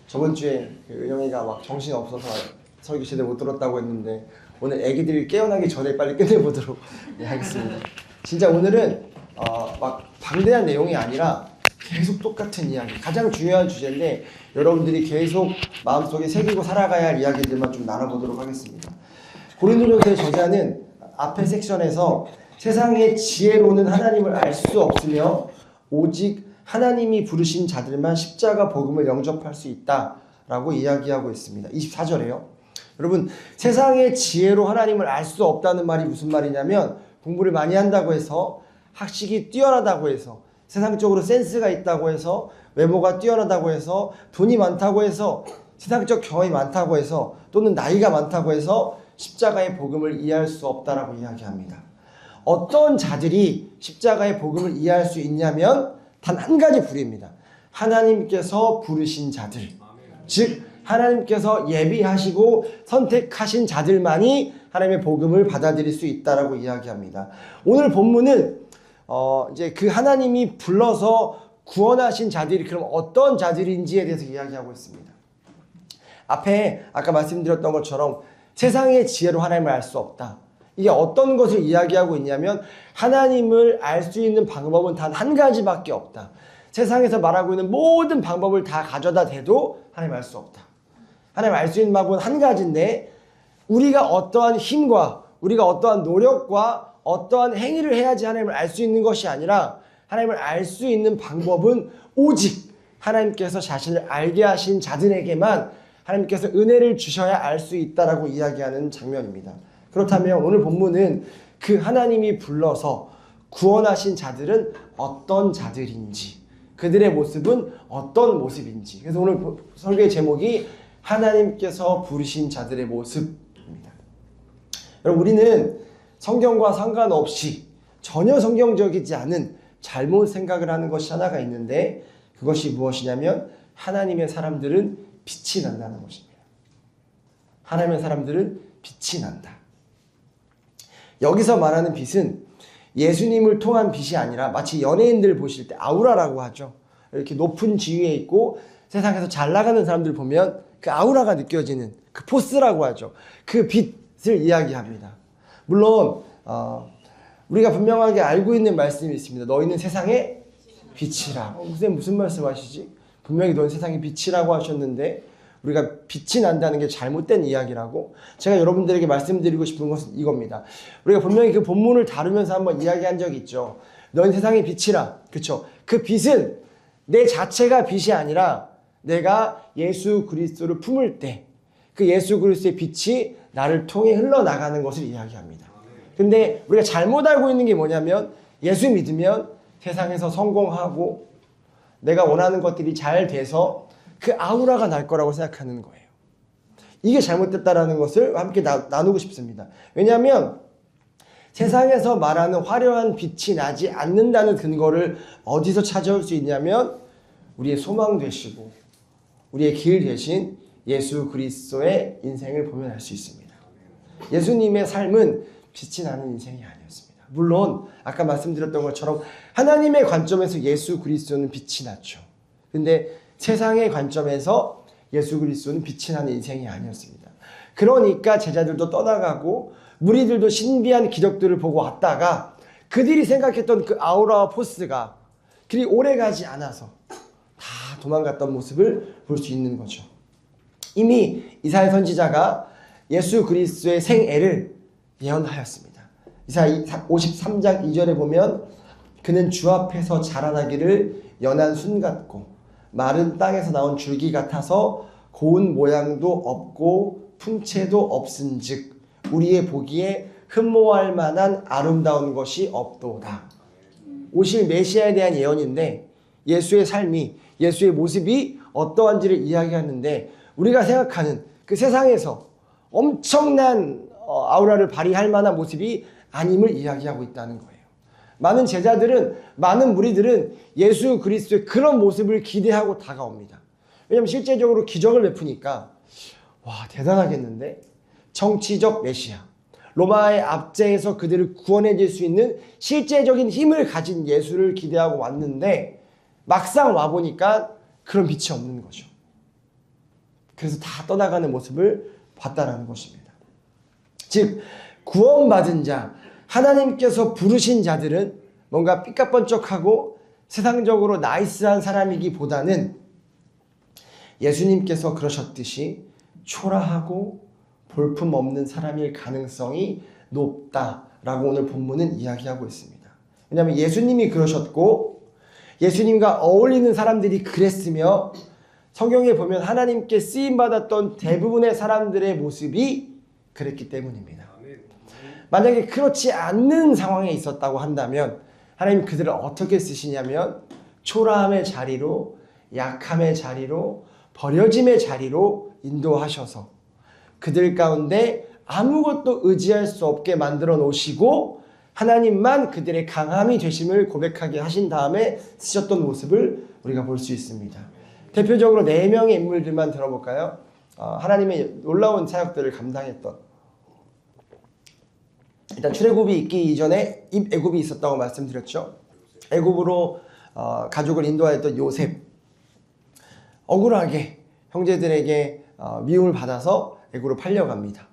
저번 주에 은영이가 막 정신이 없어서 설교 제대로 못 들었다고 했는데 오늘 애기들이 깨어나기 전에 빨리 끝내보도록 하겠습니다. 진짜 오늘은 막 방대한 내용이 아니라 계속 똑같은 이야기, 가장 중요한 주제인데 여러분들이 계속 마음속에 새기고 살아가야 할 이야기들만 좀 나눠보도록 하겠습니다. 고린도전서의 저자는 앞에 섹션에서 세상의 지혜로는 하나님을 알 수 없으며 오직 하나님이 부르신 자들만 십자가 복음을 영접할 수 있다라고 이야기하고 있습니다. 24절에요. 여러분, 세상의 지혜로 하나님을 알 수 없다는 말이 무슨 말이냐면 공부를 많이 한다고 해서 학식이 뛰어나다고 해서 세상적으로 센스가 있다고 해서 외모가 뛰어나다고 해서 돈이 많다고 해서 세상적 경험이 많다고 해서 또는 나이가 많다고 해서 십자가의 복음을 이해할 수 없다라고 이야기합니다. 어떤 자들이 십자가의 복음을 이해할 수 있냐면 단 한 가지 부류입니다. 하나님께서 부르신 자들, 즉 하나님께서 예비하시고 선택하신 자들만이 하나님의 복음을 받아들일 수 있다라고 이야기합니다. 오늘 본문은 이제 그 하나님이 불러서 구원하신 자들이 그럼 어떤 자들인지에 대해서 이야기하고 있습니다. 앞에 아까 말씀드렸던 것처럼 세상의 지혜로 하나님을 알 수 없다. 이게 어떤 것을 이야기하고 있냐면 하나님을 알 수 있는 방법은 단 한 가지밖에 없다. 세상에서 말하고 있는 모든 방법을 다 가져다 대도 하나님 알 수 없다. 하나님 알 수 있는 방법은 한 가지인데 우리가 어떠한 힘과 우리가 어떠한 노력과 어떠한 행위를 해야지 하나님을 알 수 있는 것이 아니라 하나님을 알 수 있는 방법은 오직 하나님께서 자신을 알게 하신 자들에게만 하나님께서 은혜를 주셔야 알 수 있다라고 이야기하는 장면입니다. 그렇다면 오늘 본문은 그 하나님이 불러서 구원하신 자들은 어떤 자들인지, 그들의 모습은 어떤 모습인지. 그래서 오늘 설교의 제목이 하나님께서 부르신 자들의 모습입니다. 여러분, 우리는 성경과 상관없이 전혀 성경적이지 않은 잘못 생각을 하는 것이 하나가 있는데 그것이 무엇이냐면 하나님의 사람들은 빛이 난다는 것입니다. 하나님의 사람들은 빛이 난다. 여기서 말하는 빛은 예수님을 통한 빛이 아니라 마치 연예인들 보실 때 아우라라고 하죠. 이렇게 높은 지위에 있고 세상에서 잘 나가는 사람들 보면 그 아우라가 느껴지는 그 포스라고 하죠. 그 빛을 이야기합니다. 물론 우리가 분명하게 알고 있는 말씀이 있습니다. 너희는 세상의 빛이라. 선생님 무슨 말씀 하시지? 분명히 너희는 세상의 빛이라고 하셨는데 우리가 빛이 난다는 게 잘못된 이야기라고 제가 여러분들에게 말씀드리고 싶은 것은 이겁니다. 우리가 분명히 그 본문을 다루면서 한번 이야기한 적이 있죠. 너희는 세상의 빛이라. 그렇죠? 그 빛은 내 자체가 빛이 아니라 내가 예수 그리스도를 품을 때 그 예수 그리스도의 빛이 나를 통해 흘러나가는 것을 이야기합니다. 근데 우리가 잘못 알고 있는 게 뭐냐면 예수 믿으면 세상에서 성공하고 내가 원하는 것들이 잘 돼서 그 아우라가 날 거라고 생각하는 거예요. 이게 잘못됐다라는 것을 함께 나누고 싶습니다. 왜냐하면 세상에서 말하는 화려한 빛이 나지 않는다는 근거를 어디서 찾아올 수 있냐면 우리의 소망 되시고 우리의 길 되신 예수 그리스도의 인생을 보면 알 수 있습니다. 예수님의 삶은 빛이 나는 인생이 아니었습니다. 물론 아까 말씀드렸던 것처럼 하나님의 관점에서 예수 그리스도는 빛이 났죠. 근데 세상의 관점에서 예수 그리스도는 빛이 나는 인생이 아니었습니다. 그러니까 제자들도 떠나가고 무리들도 신비한 기적들을 보고 왔다가 그들이 생각했던 그 아우라와 포스가 그리 오래가지 않아서 다 도망갔던 모습을 볼 수 있는 거죠. 이미 이사야 선지자가 예수 그리스도의 생애를 예언하였습니다. 이사야 53장 2절에 보면 그는 주 앞에서 자라나기를 연한 순 같고 마른 땅에서 나온 줄기 같아서 고운 모양도 없고 풍채도 없은즉 우리의 보기에 흠모할 만한 아름다운 것이 없도다. 오실 메시아에 대한 예언인데 예수의 삶이 예수의 모습이 어떠한지를 이야기하는데 우리가 생각하는 그 세상에서 엄청난 아우라를 발휘할 만한 모습이 아님을 이야기하고 있다는 거예요. 많은 제자들은, 많은 무리들은 예수 그리스도의 그런 모습을 기대하고 다가옵니다. 왜냐하면 실제적으로 기적을 베푸니까 와, 대단하겠는데? 정치적 메시아, 로마의 압제에서 그들을 구원해 줄 수 있는 실제적인 힘을 가진 예수를 기대하고 왔는데 막상 와보니까 그런 빛이 없는 거죠. 그래서 다 떠나가는 모습을 봤다라는 것입니다. 즉 구원받은 자, 하나님께서 부르신 자들은 뭔가 삐까뻔쩍하고 세상적으로 나이스한 사람이기보다는 예수님께서 그러셨듯이 초라하고 볼품없는 사람일 가능성이 높다라고 오늘 본문은 이야기하고 있습니다. 왜냐하면 예수님이 그러셨고 예수님과 어울리는 사람들이 그랬으며 성경에 보면 하나님께 쓰임받았던 대부분의 사람들의 모습이 그랬기 때문입니다. 만약에 그렇지 않는 상황에 있었다고 한다면 하나님 그들을 어떻게 쓰시냐면 초라함의 자리로, 약함의 자리로, 버려짐의 자리로 인도하셔서 그들 가운데 아무것도 의지할 수 없게 만들어 놓으시고 하나님만 그들의 강함이 되심을 고백하게 하신 다음에 쓰셨던 모습을 우리가 볼 수 있습니다. 대표적으로 4명의 인물들만 들어볼까요? 하나님의 놀라운 사역들을 감당했던, 일단 출애굽이 있기 이전에 입애굽이 있었다고 말씀드렸죠. 애굽으로 가족을 인도하였던 요셉, 억울하게 형제들에게 미움을 받아서 애굽으로 팔려갑니다.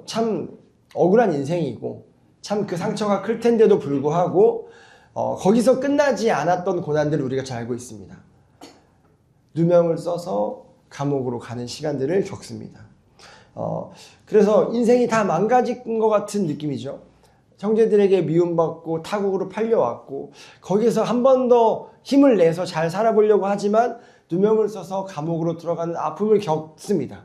참 억울한 인생이고 참 그 상처가 클 텐데도 불구하고 거기서 끝나지 않았던 고난들을 우리가 잘 알고 있습니다. 누명을 써서 감옥으로 가는 시간들을 겪습니다. 그래서 인생이 다 망가진 것 같은 느낌이죠. 형제들에게 미움받고 타국으로 팔려왔고 거기서 한 번 더 힘을 내서 잘 살아보려고 하지만 누명을 써서 감옥으로 들어가는 아픔을 겪습니다.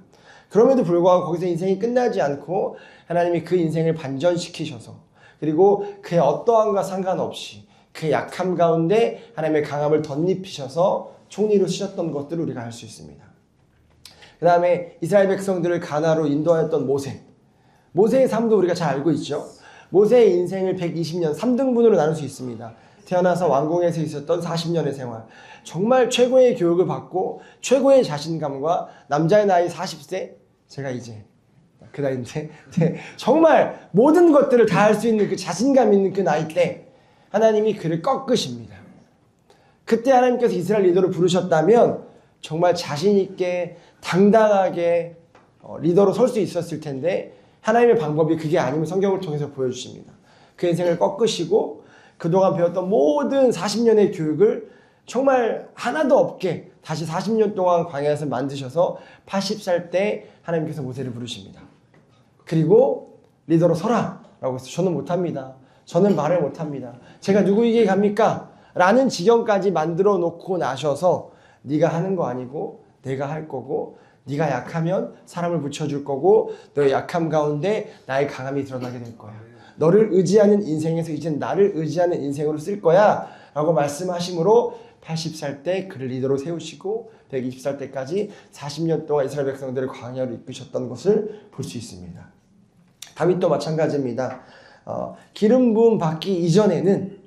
그럼에도 불구하고 거기서 인생이 끝나지 않고 하나님이 그 인생을 반전시키셔서 그리고 그의 어떠함과 상관없이 그 약함 가운데 하나님의 강함을 덧입히셔서 총리로 쓰셨던 것들을 우리가 알 수 있습니다. 그 다음에 이스라엘 백성들을 가나로 인도하였던 모세의 삶도 우리가 잘 알고 있죠. 모세의 인생을 120년 3등분으로 나눌 수 있습니다. 태어나서 왕궁에서 있었던 40년의 생활, 정말 최고의 교육을 받고 최고의 자신감과 남자의 나이 40세, 제가 이제 그 나이인데 정말 모든 것들을 다 할 수 있는 그 자신감 있는 그 나이 때 하나님이 그를 꺾으십니다. 그때 하나님께서 이스라엘 리더를 부르셨다면 정말 자신 있게 당당하게 리더로 설 수 있었을 텐데 하나님의 방법이 그게 아니면 성경을 통해서 보여주십니다. 그 인생을 꺾으시고 그동안 배웠던 모든 40년의 교육을 정말 하나도 없게 다시 40년 동안 광야에서 만드셔서 80살 때 하나님께서 모세를 부르십니다. 그리고 리더로 서라 라고 해서 저는 못합니다. 저는 말을 못합니다. 제가 누구에게 갑니까? 라는 지경까지 만들어 놓고 나셔서 네가 하는 거 아니고 내가 할 거고 네가 약하면 사람을 붙여줄 거고 너의 약함 가운데 나의 강함이 드러나게 될 거야. 너를 의지하는 인생에서 이젠 나를 의지하는 인생으로 쓸 거야 라고 말씀하심으로 80살 때 그를 리더로 세우시고 120살 때까지 40년 동안 이스라엘 백성들을 광야로 이끄셨던 것을 볼 수 있습니다. 다윗도 마찬가지입니다. 기름 부음 받기 이전에는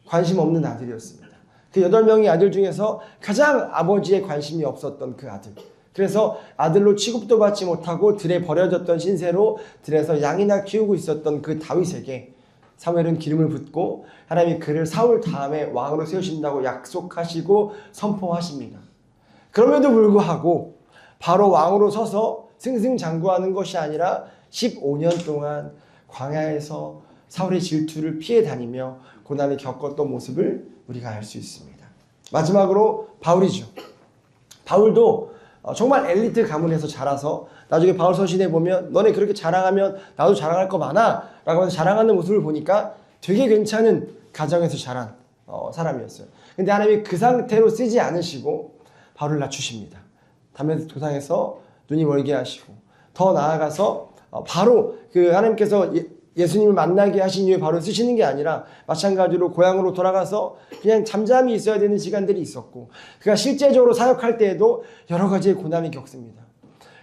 관심 없는 아들이었습니다. 그 8명의 아들 중에서 가장 아버지의 관심이 없었던 그 아들. 그래서 아들로 취급도 받지 못하고 들에 버려졌던 신세로 들에서 양이나 키우고 있었던 그 다윗에게 사무엘은 기름을 붓고 하나님이 그를 사울 다음에 왕으로 세우신다고 약속하시고 선포하십니다. 그럼에도 불구하고 바로 왕으로 서서 승승장구하는 것이 아니라 15년 동안 광야에서 사울의 질투를 피해 다니며 고난을 겪었던 모습을 우리가 알 수 있습니다. 마지막으로 바울이죠. 바울도 정말 엘리트 가문에서 자라서 나중에 바울 서신에 보면 너네 그렇게 자랑하면 나도 자랑할 거 많아 라고 해서 자랑하는 모습을 보니까 되게 괜찮은 가정에서 자란 사람이었어요. 근데 하나님이 그 상태로 쓰지 않으시고 바울을 낮추십니다. 담에색 도상에서 눈이 멀게 하시고 더 나아가서 바로 그 하나님께서 예수님을 만나게 하신 이후에 바로 쓰시는 게 아니라 마찬가지로 고향으로 돌아가서 그냥 잠잠히 있어야 되는 시간들이 있었고 그가 실제적으로 사역할 때에도 여러 가지의 고난을 겪습니다.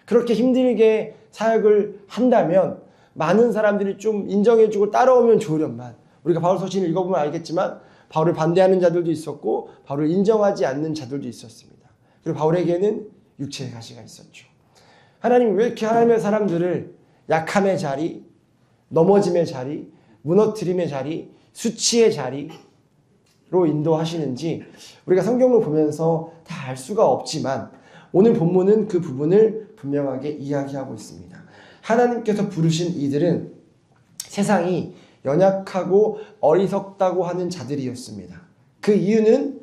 그렇게 힘들게 사역을 한다면 많은 사람들이 좀 인정해주고 따라오면 좋으련만 우리가 바울 서신을 읽어보면 알겠지만 바울을 반대하는 자들도 있었고 바울을 인정하지 않는 자들도 있었습니다. 그리고 바울에게는 육체의 가시가 있었죠. 하나님 왜 이렇게 하나님의 사람들을 약함의 자리, 넘어짐의 자리, 무너뜨림의 자리, 수치의 자리로 인도하시는지 우리가 성경을 보면서 다 알 수가 없지만 오늘 본문은 그 부분을 분명하게 이야기하고 있습니다. 하나님께서 부르신 이들은 세상이 연약하고 어리석다고 하는 자들이었습니다. 그 이유는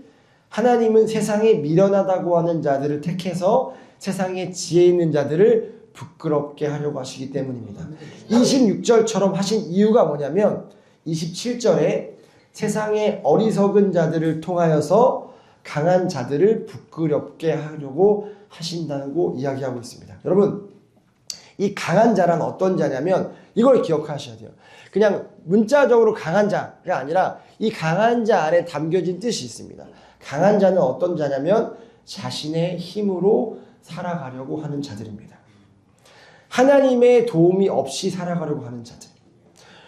하나님은 세상에 미련하다고 하는 자들을 택해서 세상에 지혜 있는 자들을 부끄럽게 하려고 하시기 때문입니다. 26절처럼 하신 이유가 뭐냐면 27절에 세상의 어리석은 자들을 통하여서 강한 자들을 부끄럽게 하려고 하신다고 이야기하고 있습니다. 여러분, 이 강한 자란 어떤 자냐면 이걸 기억하셔야 돼요. 그냥 문자적으로 강한 자가 아니라 이 강한 자 안에 담겨진 뜻이 있습니다. 강한 자는 어떤 자냐면 자신의 힘으로 살아가려고 하는 자들입니다. 하나님의 도움이 없이 살아가려고 하는 자들.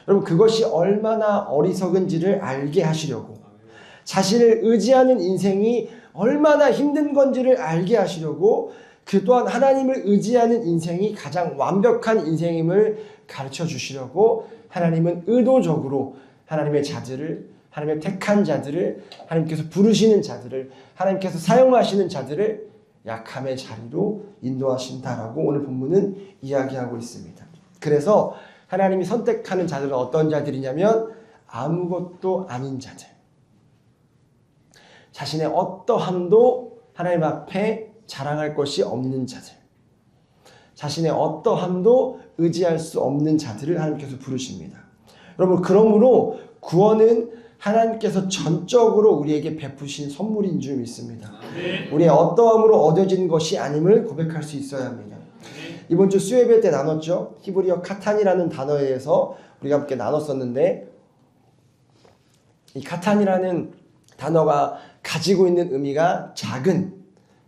여러분, 그것이 얼마나 어리석은지를 알게 하시려고, 자신을 의지하는 인생이 얼마나 힘든 건지를 알게 하시려고, 그 또한 하나님을 의지하는 인생이 가장 완벽한 인생임을 가르쳐 주시려고 하나님은 의도적으로 하나님의 자들을, 하나님의 택한 자들을, 하나님께서 부르시는 자들을, 하나님께서 사용하시는 자들을 약함의 자리로 인도하신다라고 오늘 본문은 이야기하고 있습니다. 그래서 하나님이 선택하는 자들은 어떤 자들이냐면 아무것도 아닌 자들. 자신의 어떠함도 하나님 앞에 자랑할 것이 없는 자들. 자신의 어떠함도 의지할 수 없는 자들을 하나님께서 부르십니다. 여러분, 그러므로 구원은 하나님께서 전적으로 우리에게 베푸신 선물인 줄 믿습니다. 우리의 어떠함으로 얻어진 것이 아님을 고백할 수 있어야 합니다. 이번 주 수요예배 때 나눴죠. 히브리어 카탄이라는 단어에 대해서 우리가 함께 나눴었는데, 이 카탄이라는 단어가 가지고 있는 의미가 작은,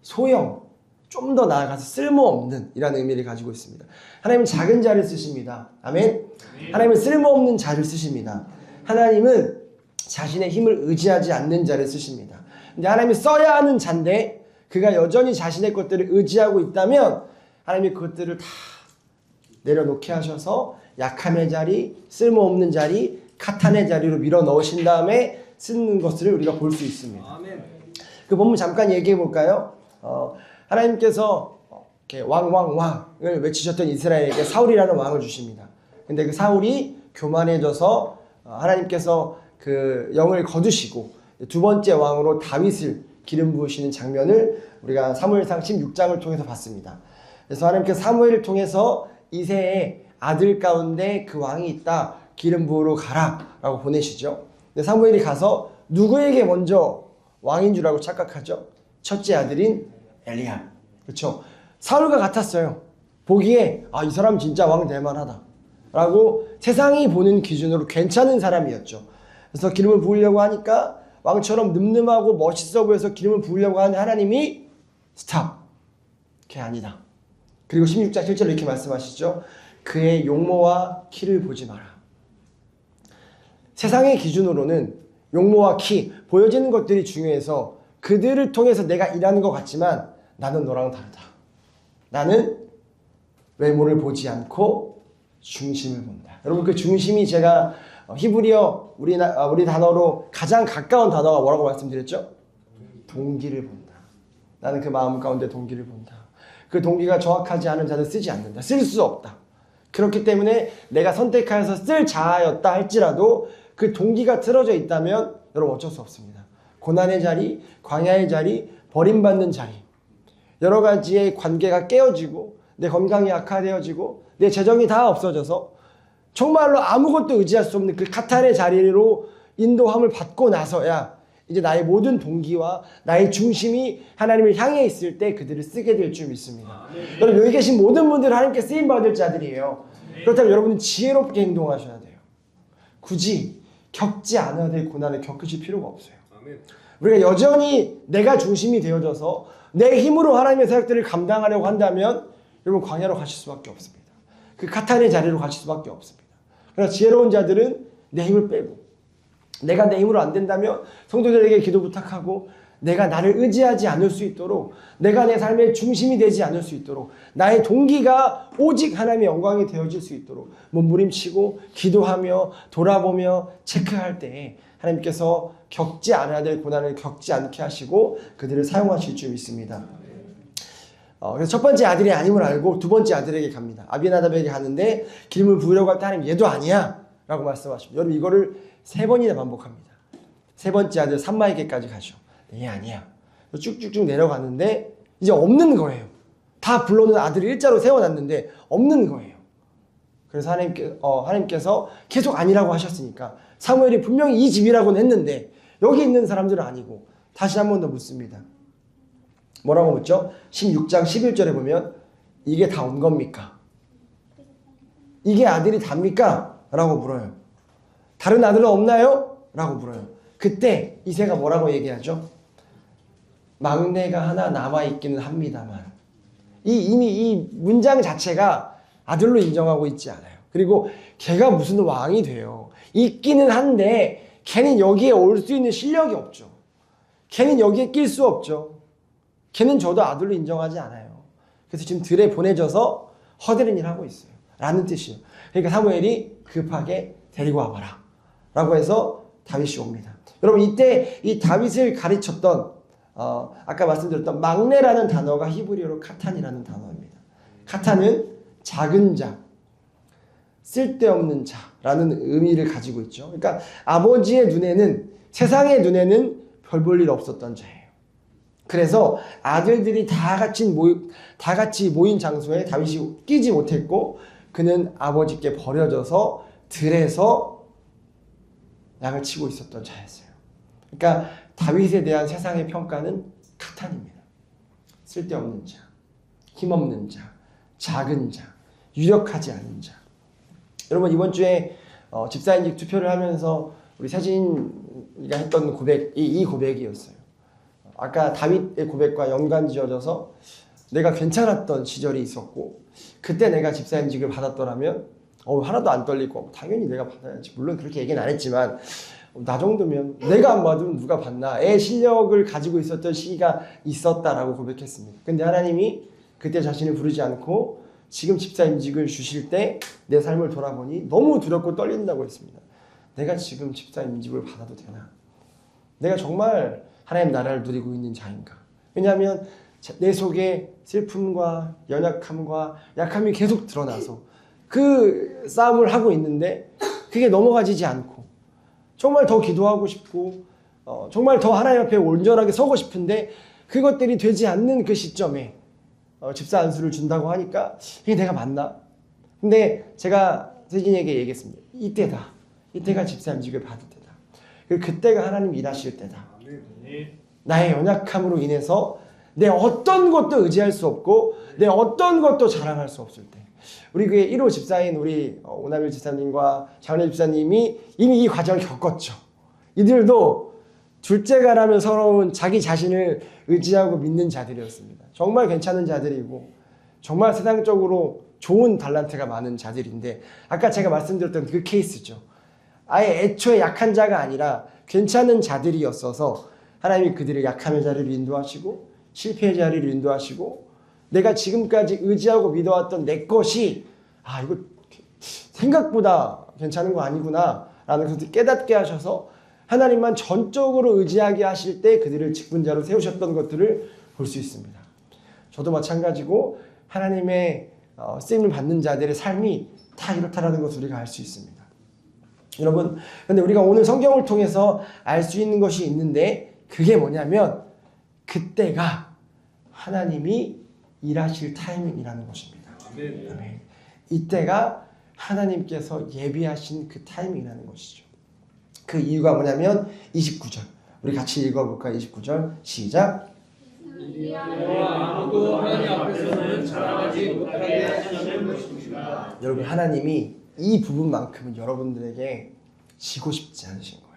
소형, 좀 더 나아가서 쓸모없는 이라는 의미를 가지고 있습니다. 하나님은 작은 자를 쓰십니다. 아멘. 하나님은 쓸모없는 자를 쓰십니다. 하나님은 자신의 힘을 의지하지 않는 자를 쓰십니다. 근데 하나님이 써야 하는 자인데 그가 여전히 자신의 것들을 의지하고 있다면 하나님이 그것들을 다 내려놓게 하셔서 약함의 자리, 쓸모없는 자리, 카탄의 자리로 밀어 넣으신 다음에 쓰는 것을 우리가 볼 수 있습니다. 그 본문 잠깐 얘기해 볼까요? 하나님께서 왕을 외치셨던 이스라엘에게 사울이라는 왕을 주십니다. 근데 그 사울이 교만해져서 하나님께서 그 영을 거두시고 두 번째 왕으로 다윗을 기름 부으시는 장면을 우리가 사무엘상 16장을 통해서 봤습니다. 그래서 하나님께서 사무엘을 통해서 이새의 아들 가운데 그 왕이 있다, 기름 부으러 가라 라고 보내시죠. 근데 사무엘이 가서 누구에게 먼저 왕인 줄 알고 착각하죠? 첫째 아들인 엘리압. 그렇죠? 사울과 같았어요. 보기에 이 사람 진짜 왕 될만하다 라고 세상이 보는 기준으로 괜찮은 사람이었죠. 그래서 기름을 부으려고 하니까 왕처럼 늠름하고 멋있어 보여서 기름을 부으려고 하는 하나님이 스탑, 그게 아니다. 그리고 16장 7절에 이렇게 말씀하시죠. 그의 용모와 키를 보지 마라. 세상의 기준으로는 용모와 키, 보여지는 것들이 중요해서 그들을 통해서 내가 일하는 것 같지만 나는 너랑 다르다. 나는 외모를 보지 않고 중심을 본다. 여러분, 그 중심이 제가 히브리어 우리 단어로 가장 가까운 단어가 뭐라고 말씀드렸죠? 동기를 본다. 나는 그 마음 가운데 동기를 본다. 그 동기가 정확하지 않은 자는 쓰지 않는다. 쓸 수 없다. 그렇기 때문에 내가 선택하여서 쓸 자아였다 할지라도 그 동기가 틀어져 있다면 여러분 어쩔 수 없습니다. 고난의 자리, 광야의 자리, 버림받는 자리, 여러 가지의 관계가 깨어지고 내 건강이 악화되어지고 내 재정이 다 없어져서 정말로 아무것도 의지할 수 없는 그 카탄의 자리로 인도함을 받고 나서야 이제 나의 모든 동기와 나의 중심이 하나님을 향해 있을 때 그들을 쓰게 될 줄 믿습니다. 여러분, 여기 계신 모든 분들은 하나님께 쓰임받을 자들이에요. 그렇다면 여러분은 지혜롭게 행동하셔야 돼요. 굳이 겪지 않아야 될 고난을 겪으실 필요가 없어요. 우리가 여전히 내가 중심이 되어져서 내 힘으로 하나님의 사역들을 감당하려고 한다면 여러분 광야로 가실 수밖에 없습니다. 그 카탄의 자리로 가실 수밖에 없습니다. 그러나 지혜로운 자들은 내 힘을 빼고, 내가 내 힘으로 안 된다면 성도들에게 기도 부탁하고, 내가 나를 의지하지 않을 수 있도록, 내가 내 삶의 중심이 되지 않을 수 있도록, 나의 동기가 오직 하나님의 영광이 되어질 수 있도록 몸부림치고 기도하며 돌아보며 체크할 때에 하나님께서 겪지 않아야 될 고난을 겪지 않게 하시고 그들을 사용하실 줄 믿습니다. 그래서 첫 번째 아들이 아님을 알고 두 번째 아들에게 갑니다. 아비나답에게 가는데 기름을 부으려고 할 때 하나님 얘도 아니야 라고 말씀하십니다. 여러분 이거를 3번이나 반복합니다. 세 번째 아들 삼마에게까지 가죠. 얘 아니야. 쭉쭉쭉 내려가는데 이제 없는 거예요. 다 불러놓은 아들을 일자로 세워놨는데 없는 거예요. 그래서 하나님께서 계속 아니라고 하셨으니까 사무엘이 분명히 이 집이라고는 했는데 여기 있는 사람들은 아니고 다시 한 번 더 묻습니다. 뭐라고 묻죠? 16장 11절에 보면 이게 다 온 겁니까? 이게 아들이 답니까? 라고 물어요. 다른 아들은 없나요? 라고 물어요. 그때 이새가 뭐라고 얘기하죠? 막내가 하나 남아있기는 합니다만 이미 이 문장 자체가 아들로 인정하고 있지 않아요. 그리고 걔가 무슨 왕이 돼요. 있기는 한데 걔는 여기에 올 수 있는 실력이 없죠. 걔는 여기에 낄 수 없죠. 걔는 저도 아들로 인정하지 않아요. 그래서 지금 들에 보내져서 허드렛 일 하고 있어요. 라는 뜻이에요. 그러니까 사무엘이 급하게 데리고 와봐라. 라고 해서 다윗이 옵니다. 여러분 이때 이 다윗을 가르쳤던 아까 말씀드렸던 막내라는 단어가 히브리어로 카탄이라는 단어입니다. 카탄은 작은 자, 쓸데없는 자라는 의미를 가지고 있죠. 그러니까 아버지의 눈에는 세상의 눈에는 별 볼 일 없었던 자예요. 그래서 아들들이 다 같이 모인 장소에 다윗이 끼지 못했고 그는 아버지께 버려져서 들에서 양을 치고 있었던 자였어요. 그러니까 다윗에 대한 세상의 평가는 카탄입니다. 쓸데없는 자, 힘없는 자, 작은 자, 유력하지 않은 자. 여러분 이번 주에 집사인직 투표를 하면서 우리 세진이가 했던 고백이 이 고백이었어요. 아까 다윗의 고백과 연관지어져서 내가 괜찮았던 시절이 있었고 그때 내가 집사인직을 받았더라면 하나도 안 떨리고 당연히 내가 받아야지. 물론 그렇게 얘기는 안 했지만 나 정도면 내가 안 받으면 누가 받나. 의 실력을 가지고 있었던 시기가 있었다라고 고백했습니다. 근데 하나님이 그때 자신을 부르지 않고 지금 집사임직을 주실 때 내 삶을 돌아보니 너무 두렵고 떨린다고 했습니다. 내가 지금 집사임직을 받아도 되나? 내가 정말 하나님 나라를 누리고 있는 자인가? 왜냐하면 내 속에 슬픔과 연약함과 약함이 계속 드러나서 그 싸움을 하고 있는데 그게 넘어가지지 않고 정말 더 기도하고 싶고 정말 더 하나님 앞에 온전하게 서고 싶은데 그것들이 되지 않는 그 시점에 집사 안수를 준다고 하니까 이게 내가 맞나? 근데 제가 세진이에게 얘기했습니다. 이때가 집사임직을 받을 때다. 그때가 하나님 일하실 때다. 나의 연약함으로 인해서 내 어떤 것도 의지할 수 없고 내 어떤 것도 자랑할 수 없을 때 우리 교회 1호 집사인 우리 오남일 집사님과 장례 집사님이 이미 이 과정을 겪었죠. 이들도 둘째가라면 서러운 자기 자신을 의지하고 믿는 자들이었습니다. 정말 괜찮은 자들이고 정말 세상적으로 좋은 달란트가 많은 자들인데 아까 제가 말씀드렸던 그 케이스죠. 아예 애초에 약한 자가 아니라 괜찮은 자들이었어서 하나님이 그들의 약함의 자리를 인도하시고 실패의 자리를 인도하시고 내가 지금까지 의지하고 믿어왔던 내 것이 이거 생각보다 괜찮은 거 아니구나 라는 것을 깨닫게 하셔서 하나님만 전적으로 의지하게 하실 때 그들을 직분자로 세우셨던 것들을 볼 수 있습니다. 저도 마찬가지고 하나님의 쓰임을 받는 자들의 삶이 다 이렇다라는 것을 우리가 알 수 있습니다. 여러분, 근데 우리가 오늘 성경을 통해서 알 수 있는 것이 있는데 그게 뭐냐면 그때가 하나님이 일하실 타이밍이라는 것입니다. 아멘. 이때가 하나님께서 예비하신 그 타이밍이라는 것이죠. 그 이유가 뭐냐면 29절 우리 같이 읽어볼까요? 29절 시작. 아무도 하나님 앞에서는 자랑하지 못하게 하시는 것입니다. 여러분 하나님이 이 부분만큼은 여러분들에게 지고 싶지 않으신 거예요.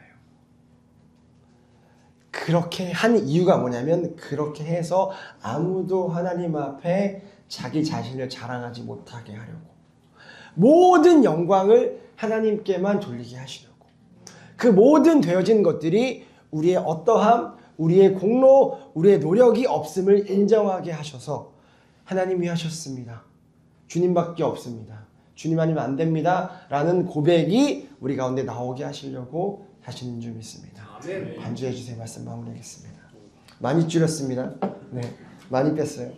그렇게 한 이유가 뭐냐면 그렇게 해서 아무도 하나님 앞에 자기 자신을 자랑하지 못하게 하려고 모든 영광을 하나님께만 돌리게 하시려고 그 모든 되어진 것들이 우리의 어떠함, 우리의 공로, 우리의 노력이 없음을 인정하게 하셔서 하나님이 하셨습니다. 주님밖에 없습니다. 주님 아니면 안 됩니다. 라는 고백이 우리 가운데 나오게 하시려고 하시는 줄 믿습니다. 반주해 주세요. 말씀 마무리하겠습니다. 많이 줄였습니다. 네, 많이 뺐어요.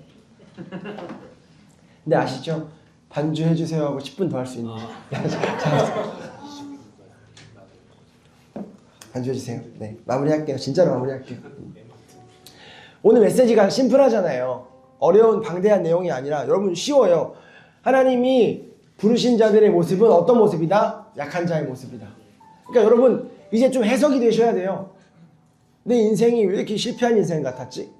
근데 아시죠? 반주해주세요 하고 10분 더 할 수 있는 거. 반주해주세요. 네, 마무리할게요. 진짜로 마무리할게요. 오늘 메시지가 심플하잖아요. 어려운 방대한 내용이 아니라 여러분 쉬워요. 하나님이 부르신 자들의 모습은 어떤 모습이다? 약한 자의 모습이다. 그러니까 여러분 이제 좀 해석이 되셔야 돼요. 내 인생이 왜 이렇게 실패한 인생 같았지?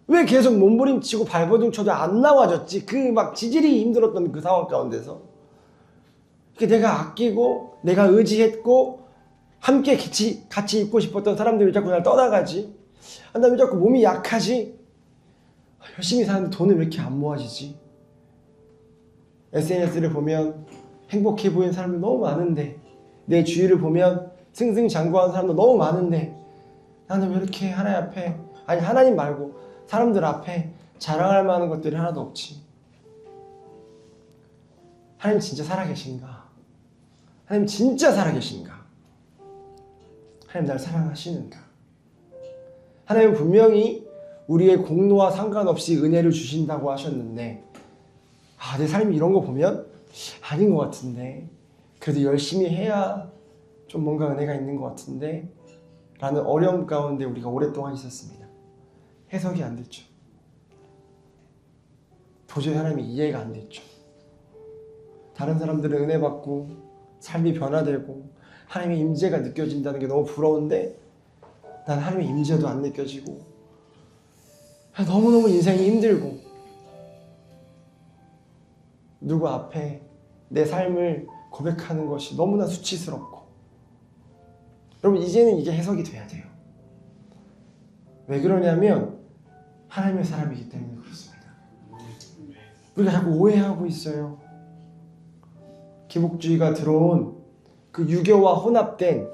왜 계속 몸부림치고 발버둥 쳐도 안 나와졌지? 그 막 지질이 힘들었던 그 상황 가운데서 내가 아끼고 내가 의지했고 함께 같이 있고 싶었던 사람들이 왜 자꾸 날 떠나가지? 나 왜 자꾸 몸이 약하지? 열심히 사는데 돈은 왜 이렇게 안 모아지지? SNS를 보면 행복해 보이는 사람들 너무 많은데 내 주위를 보면 승승장구하는 사람도 너무 많은데 나는 왜 이렇게 하나님 앞에, 아니 하나님 말고 사람들 앞에 자랑할 만한 것들이 하나도 없지? 하나님 진짜 살아계신가? 하나님 진짜 살아계신가? 하나님 날 사랑하시는가? 하나님은 분명히 우리의 공로와 상관없이 은혜를 주신다고 하셨는데 내 삶이 이런 거 보면 아닌 것 같은데 그래도 열심히 해야 좀 뭔가 은혜가 있는 것 같은데 라는 어려움 가운데 우리가 오랫동안 있었습니다. 해석이 안 됐죠. 도저히 하나님이 이해가 안 됐죠. 다른 사람들은 은혜 받고 삶이 변화되고 하나님의 임재가 느껴진다는 게 너무 부러운데 난 하나님의 임재도 안 느껴지고 너무너무 인생이 힘들고 누구 앞에 내 삶을 고백하는 것이 너무나 수치스럽고 여러분 이제는 이게 해석이 돼야 돼요. 왜 그러냐면 하나님의 사람이기 때문에 그렇습니다. 우리가 자꾸 오해하고 있어요. 기복주의가 들어온 그 유교와 혼합된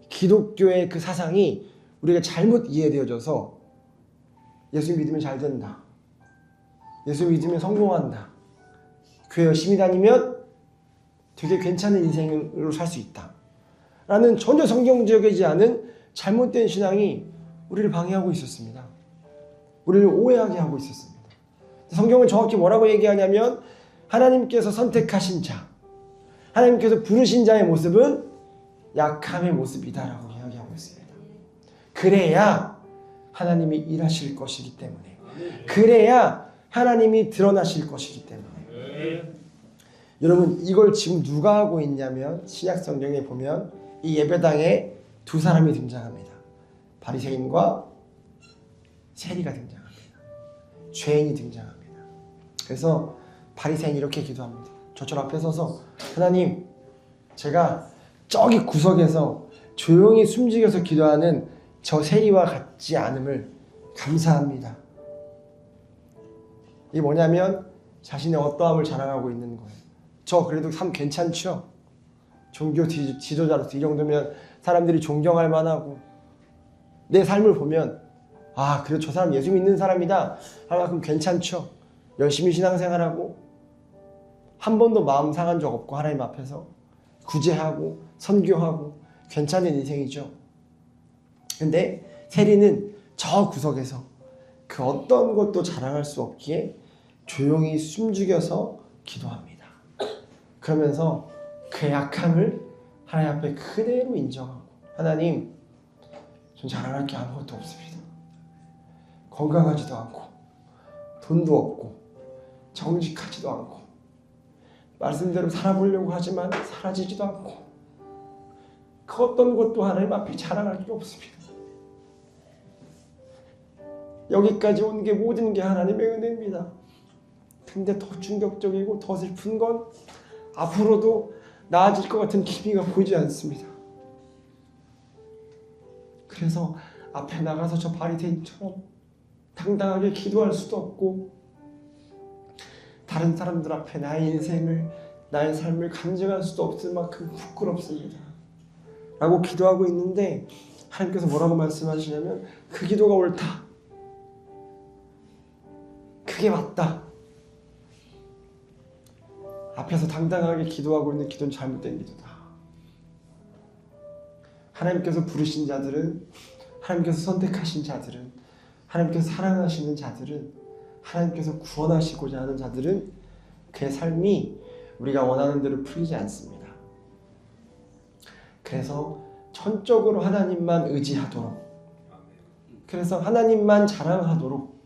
기독교의 그 사상이 우리가 잘못 이해되어져서 예수 믿으면 잘 된다. 예수 믿으면 성공한다. 교회 열심히 다니면 되게 괜찮은 인생으로 살 수 있다. 라는 전혀 성경적이지 않은 잘못된 신앙이 우리를 방해하고 있었습니다. 우리를 오해하게 하고 있었습니다. 성경은 정확히 뭐라고 얘기하냐면 하나님께서 선택하신 자, 하나님께서 부르신 자의 모습은 약함의 모습이다라고 이야기하고 있습니다. 그래야 하나님이 일하실 것이기 때문에, 그래야 하나님이 드러나실 것이기 때문에. 여러분 이걸 지금 누가 하고 있냐면 신약 성경에 보면 이 예배당에 두 사람이 등장합니다. 바리새인과 세리가 등장합니다. 죄인이 등장합니다. 그래서 바리새인이 이렇게 기도합니다. 저쪽 앞에 서서 하나님, 제가 저기 구석에서 조용히 숨죽여서 기도하는 저 세리와 같지 않음을 감사합니다. 이게 뭐냐면 자신의 어떠함을 자랑하고 있는 거예요. 저 그래도 참 괜찮죠? 종교 지도자로서 이 정도면 사람들이 존경할 만하고 내 삶을 보면 그래도 저 사람 예수 믿는 사람이다 할 만큼 괜찮죠? 열심히 신앙생활하고 한 번도 마음 상한 적 없고 하나님 앞에서 구제하고 선교하고 괜찮은 인생이죠. 근데 세리는 저 구석에서 그 어떤 것도 자랑할 수 없기에 조용히 숨죽여서 기도합니다. 그러면서 그 약함을 하나님 앞에 그대로 인정하고 하나님, 전 자랑할 게 아무것도 없습니다. 건강하지도 않고 돈도 없고 정직하지도 않고 말씀대로 살아보려고 하지만 사라지지도 않고 그 어떤 것도 하나님 앞에 자랑할 게 없습니다. 여기까지 온 게 모든 게 하나님의 은혜입니다. 근데 더 충격적이고 더 슬픈 건 앞으로도 나아질 것 같은 기미가 보이지 않습니다. 그래서 앞에 나가서 저 바리새인처럼 당당하게 기도할 수도 없고 다른 사람들 앞에 나의 인생을, 나의 삶을 간증할 수도 없을 만큼 부끄럽습니다. 라고 기도하고 있는데 하나님께서 뭐라고 말씀하시냐면 그 기도가 옳다. 그게 맞다. 앞에서 당당하게 기도하고 있는 기도는 잘못된 기도다. 하나님께서 부르신 자들은, 하나님께서 선택하신 자들은, 하나님께서 사랑하시는 자들은 하나님께서 구원하시고자 하는 자들은 그의 삶이 우리가 원하는 대로 풀리지 않습니다. 그래서 전적으로 하나님만 의지하도록, 그래서 하나님만 자랑하도록,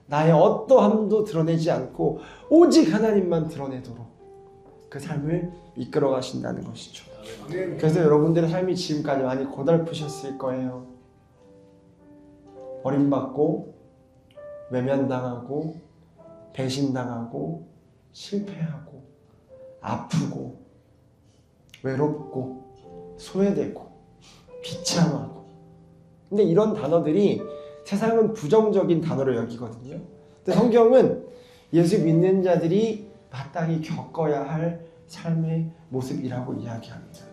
나의 어떠함도 드러내지 않고 오직 하나님만 드러내도록 그 삶을 이끌어 가신다는 것이죠. 그래서 여러분들의 삶이 지금까지 많이 고달프셨을 거예요. 버림받고 외면당하고 배신당하고 실패하고 아프고 외롭고 소외되고 비참하고. 근데 이런 단어들이 세상은 부정적인 단어로 여기거든요. 근데 성경은 예수 믿는 자들이 마땅히 겪어야 할 삶의 모습이라고 이야기합니다.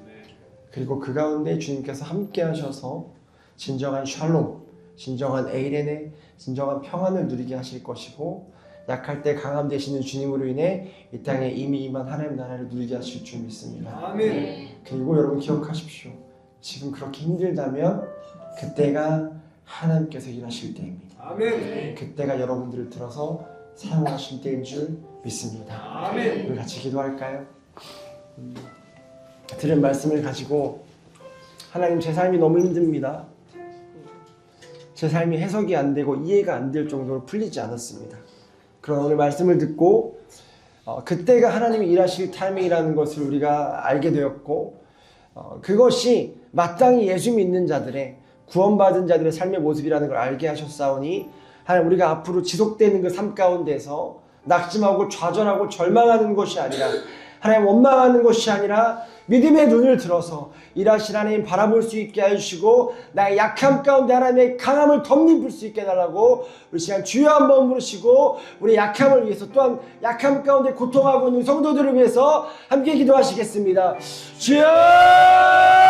그리고 그 가운데 주님께서 함께 하셔서 진정한 샬롬, 진정한 에이레네, 진정한 평안을 누리게 하실 것이고, 약할 때 강함 되시는 주님으로 인해 이 땅에 이미 임한 하나님 나라를 누리게 하실 줄 믿습니다. 아멘. 그리고 여러분 기억하십시오. 지금 그렇게 힘들다면 그때가 하나님께서 일하실 때입니다. 아멘. 그때가 여러분들을 들어서 사용하실 때인 줄 믿습니다. 아멘. 우리 같이 기도할까요? 들은 말씀을 가지고 하나님, 제 삶이 너무 힘듭니다. 제 삶이 해석이 안 되고 이해가 안 될 정도로 풀리지 않았습니다. 그런 오늘 말씀을 듣고 그때가 하나님이 일하실 타이밍이라는 것을 우리가 알게 되었고, 그것이 마땅히 예수 믿는 자들의, 구원받은 자들의 삶의 모습이라는 걸 알게 하셨사오니, 하나님, 우리가 앞으로 지속되는 그 삶 가운데서 낙심하고 좌절하고 절망하는 것이 아니라, 하나님 원망하는 것이 아니라 믿음의 눈을 들어서 일하실 하나님 바라볼 수 있게 해주시고, 나의 약함 가운데 하나님의 강함을 덧입을 수 있게 해달라고 우리 시간 주여 한번 부르시고, 우리 약함을 위해서, 또한 약함 가운데 고통하고 있는 성도들을 위해서 함께 기도하시겠습니다. 주여!